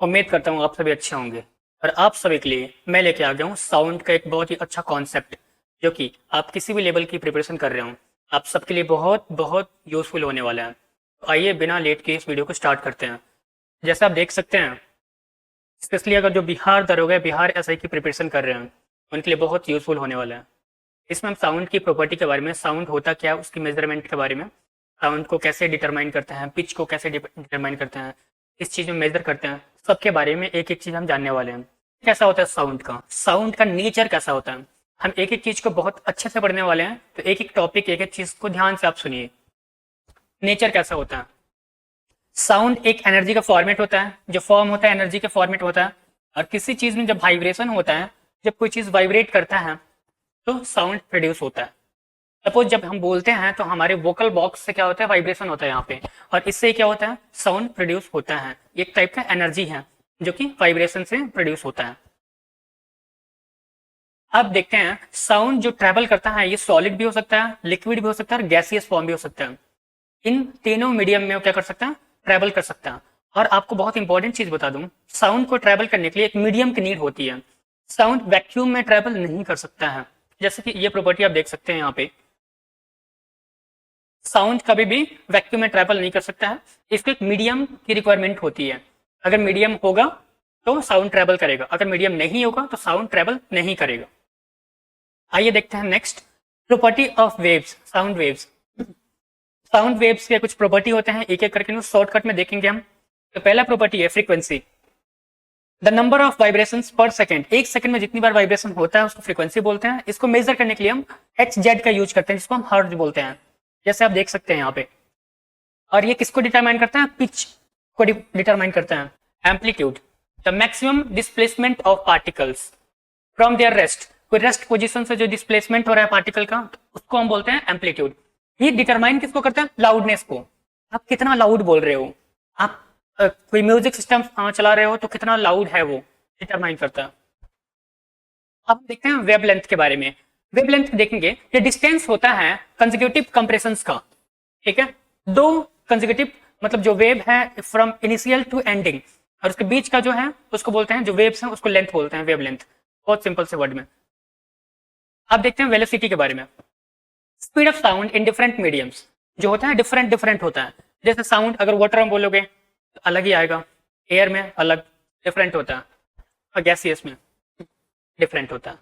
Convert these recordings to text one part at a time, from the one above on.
उम्मीद करता हूँ आप सभी अच्छे होंगे। और आप सभी के लिए मैं लेके आ गया हूँ साउंड का एक बहुत ही अच्छा कॉन्सेप्ट, जो कि आप किसी भी लेवल की प्रिपरेशन कर रहे हो, आप सबके लिए बहुत बहुत यूजफुल होने वाला है। तो आइए बिना लेट के इस वीडियो को स्टार्ट करते हैं। जैसे आप देख सकते हैं, स्पेशली अगर जो बिहार दरोगा बिहार एसआई की प्रिपरेशन कर रहे हैं, उनके लिए बहुत यूजफुल होने वाला है। इसमें हम साउंड की प्रॉपर्टी के बारे में, साउंड होता क्या है उसकी मेजरमेंट के बारे में, साउंड को कैसे डिटरमाइन करते हैं, पिच को कैसे डिटरमाइन करते हैं, इस चीज़ में मेजर करते हैं, सबके बारे में एक एक चीज़ हम जानने वाले हैं। कैसा होता है साउंड का नेचर कैसा होता है, हम एक एक चीज़ को बहुत अच्छे से पढ़ने वाले हैं। तो एक एक टॉपिक, एक एक चीज़ को ध्यान से आप सुनिए। नेचर कैसा होता है, साउंड एक एनर्जी का फॉर्मेट होता है, जो फॉर्म होता है एनर्जी के फॉर्मेट होता है। और किसी चीज़ में जब वाइब्रेशन होता है, जब कोई चीज़ वाइब्रेट करता है तो साउंड प्रोड्यूस होता है। सपोज जब हम बोलते हैं तो हमारे वोकल बॉक्स से क्या होता है, वाइब्रेशन होता है यहाँ पे, और इससे क्या होता है, साउंड प्रोड्यूस होता है। एक टाइप का एनर्जी है जो कि वाइब्रेशन से प्रोड्यूस होता है। अब देखते हैं साउंड जो ट्रेवल करता है, ये सॉलिड भी हो सकता है, लिक्विड भी हो सकता है, और गैसियस फॉर्म भी हो सकता है। इन तीनों मीडियम में वो क्या कर सकता है, ट्रेवल कर सकता है। और आपको बहुत इंपॉर्टेंट चीज बता दूं, साउंड को ट्रेवल करने के लिए एक मीडियम की नीड होती है। साउंड वैक्यूम में ट्रेवल नहीं कर सकता है। जैसे कि ये प्रॉपर्टी आप देख सकते हैं यहाँ पे, साउंड कभी भी वैक्यूम में ट्रेवल नहीं कर सकता है। इसको एक मीडियम की रिक्वायरमेंट होती है। अगर मीडियम होगा तो साउंड ट्रेवल करेगा, अगर मीडियम नहीं होगा तो साउंड ट्रेवल नहीं करेगा। आइए देखते हैं next, property of waves, sound waves. Sound waves के कुछ प्रॉपर्टी होते हैं, एक एक करके शॉर्टकट में देखेंगे हम। तो पहला प्रॉपर्टी है frequency, the number of vibration पर सेकंड। एक सेकंड में जितनी बार वाइब्रेशन होता है उसको फ्रीक्वेंसी बोलते हैं। इसको मेजर करने के लिए हम एच जेड का यूज करते हैं, जिसको हम हर्ट्ज बोलते हैं, जैसे आप देख सकते हैं यहाँ पे। और ये किसको डिटरमाइन करता है, पिच को डिटरमाइन करता है। Amplitude, the maximum displacement of particles from their rest, कोई रेस्ट पोजीशन से जो डिस्प्लेसमेंट हो रहा है पार्टिकल का, तो उसको हम बोलते हैं एम्पलीट्यूड। ये डिटरमाइन किसको करता है, लाउडनेस को। आप कितना लाउड बोल रहे हो, आप कोई म्यूजिक सिस्टम चला रहे हो तो कितना लाउड है वो डिटरमाइन करता है। अब देखते हैं वेवलेंथ के बारे में। वेवलेंथ देखेंगे, ये डिस्टेंस होता है कंसेक्यूटिव कंप्रेशंस का। ठीक है, दो कंसेक्यूटिव, मतलब जो वेव है फ्रॉम इनिशियल टू एंडिंग, और उसके बीच का जो है उसको बोलते हैं, जो वेव्स हैं उसको लेंथ बोलते हैं, वेवलेंथ। बहुत सिंपल से वर्ड में। अब देखते हैं वेलोसिटी के बारे में। Speed of sound in different mediums, जो होता है डिफरेंट डिफरेंट होता है। जैसे साउंड अगर वाटर में बोलोगे तो अलग ही आएगा, एयर में अलग डिफरेंट होता है, और गैसियस में डिफरेंट होता है।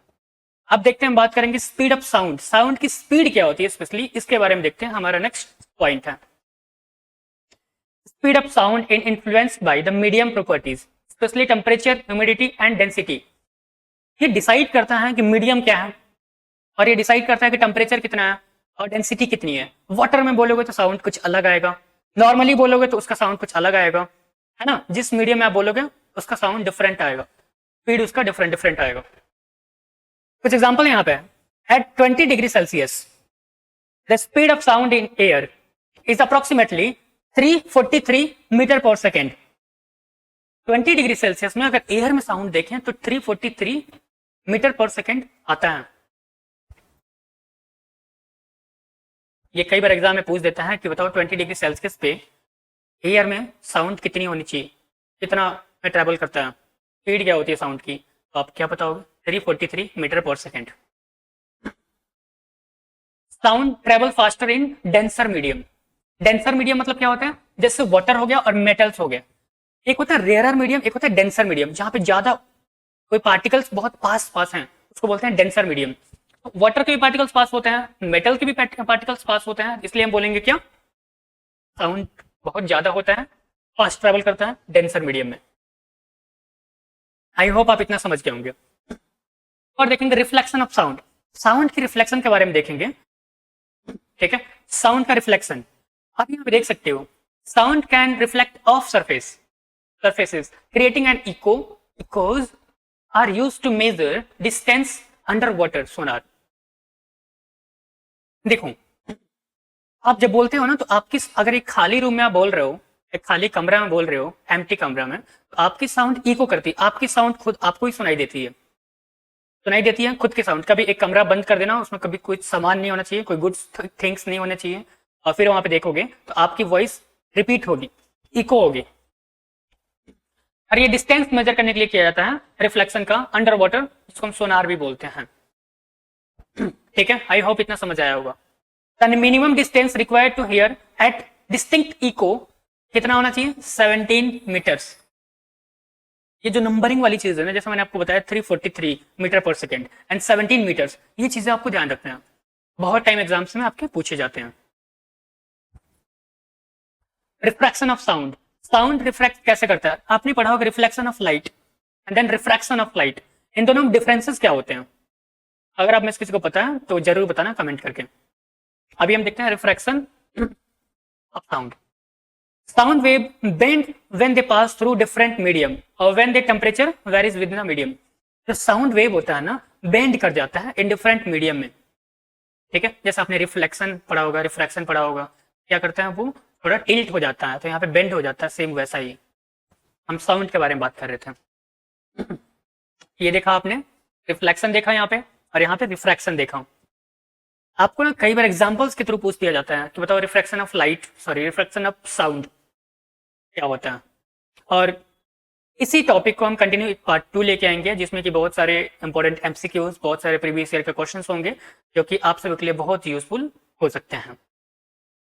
अब देखते हैं, हम बात करेंगे स्पीड ऑफ साउंड, साउंड की स्पीड क्या होती है, स्पेशली इसके बारे में देखते हैं। हमारा नेक्स्ट पॉइंट है speed of sound in influenced by the medium properties, specially temperature, humidity and density. ये डिसाइड करता है कि मीडियम क्या है, और ये डिसाइड करता है कि टेम्परेचर कितना है और डेंसिटी कितनी है। वाटर में बोलोगे तो साउंड कुछ अलग आएगा, नॉर्मली बोलोगे तो उसका साउंड कुछ अलग आएगा, है ना। जिस मीडियम में आप बोलोगे उसका साउंड डिफरेंट आएगा, स्पीड उसका डिफरेंट डिफरेंट आएगा। कुछ एग्जांपल यहाँ पे, at 20 degree Celsius the speed of sound in air is approximately 343 metre per second. 20 degree Celsius में अगर एयर में साउंड देखें तो 343 मीटर पर सेकेंड आता है। ये कई बार एग्जाम में पूछ देता है कि बताओ 20 डिग्री सेल्सियस पे एयर में साउंड कितनी होनी चाहिए, कितना में ट्रेवल करता है, स्पीड क्या होती है साउंड की, तो आप क्या बताओगे, 343 metre per second. Sound travel faster in denser medium. Denser medium मतलब क्या होता है, जैसे वाटर हो गया और मेटल्स हो गया। एक होता है रेयरर मीडियम, एक होता है डेंसर मीडियम, जहां पे ज्यादा कोई पार्टिकल्स बहुत पास पास हैं, उसको बोलते हैं डेंसर मीडियम। वाटर के भी पार्टिकल्स पास होते हैं, मेटल के भी पार्टिकल्स पास होते हैं, इसलिए हम बोलेंगे क्या, साउंड बहुत ज्यादा होता है, फास्ट ट्रेवल करता है डेंसर मीडियम में। आई होप आप इतना समझ गए होंगे। और देखेंगे रिफ्लेक्शन ऑफ साउंड, साउंड की रिफ्लेक्शन के बारे में देखेंगे। ठीक है, साउंड का रिफ्लेक्शन आप यहाँ पे देख सकते हो, sound can reflect of surfaces creating an echo. Echoes are used to measure distance underwater sonar. देखो, आप जब बोलते हो ना, तो आपकी अगर एक खाली रूम में आप बोल रहे हो, एक खाली कमरा में बोल रहे हो, एम्प्टी कमरा में, तो आपकी साउंड इको करती है, आपकी साउंड खुद आपको ही सुनाई देती है खुद की साउंड। कभी एक कमरा बंद कर देना, उसमें कभी कोई सामान नहीं होना चाहिए, कोई गुड थिंग्स नहीं होने चाहिए, और फिर वहां पे देखोगे तो आपकी वॉइस रिपीट होगी, इको होगी। और ये डिस्टेंस मेजर करने के लिए किया जाता है रिफ्लेक्शन का अंडर वाटर, जिसको हम सोनार भी बोलते हैं। ठीक है, आई होप इतना समझ आया होगा। The minimum distance required to hear at distinct echo कितना होना चाहिए? 17 मीटर्स। ये जो नंबरिंग वाली चीज है ना, जैसे मैंने आपको बताया 343 metre per second and 17 metres, ये चीजें आपको ध्यान रखना है, बहुत टाइम एग्जाम्स में आपके पूछे जाते हैं। Refraction of sound, sound refract कैसे करता है? आपने पढ़ा होगा reflection of light and then refraction of light, इन दोनों में डिफरेंसेस क्या होते हैं? अगर आप में से किसी को पता है तो जरूर बताना कमेंट करके। अभी हम देखते हैं refraction of sound. Sound wave bend when they pass through different medium or when the temperature varies within the medium. जो साउंड वेव होता है ना, बेंड कर जाता है इन डिफरेंट मीडियम में। ठीक है, जैसे आपने रिफ्लेक्शन पढ़ा होगा, रिफ्रैक्शन पढ़ा होगा, क्या करते हैं वो थोड़ा टिल्ट हो जाता है, तो यहाँ पे बेंड हो जाता है, सेम वैसा ही हम साउंड के बारे में बात कर रहे थे। ये देखा आपने, रिफ्लेक्शन देखा यहाँ पे, और यहाँ पे रिफ्रैक्शन देखा। आपको ना कई बार एग्जांपल्स के थ्रू पूछ दिया जाता है कि बताओ refraction of light, sorry refraction of sound क्या होता है। और इसी टॉपिक को हम कंटिन्यू पार्ट 2 लेके आएंगे, जिसमें कि बहुत सारे इंपॉर्टेंट एमसीक्यूज, बहुत सारे प्रीवियस ईयर के क्वेश्चंस होंगे, जो कि आप सभी के लिए बहुत यूजफुल हो सकते हैं।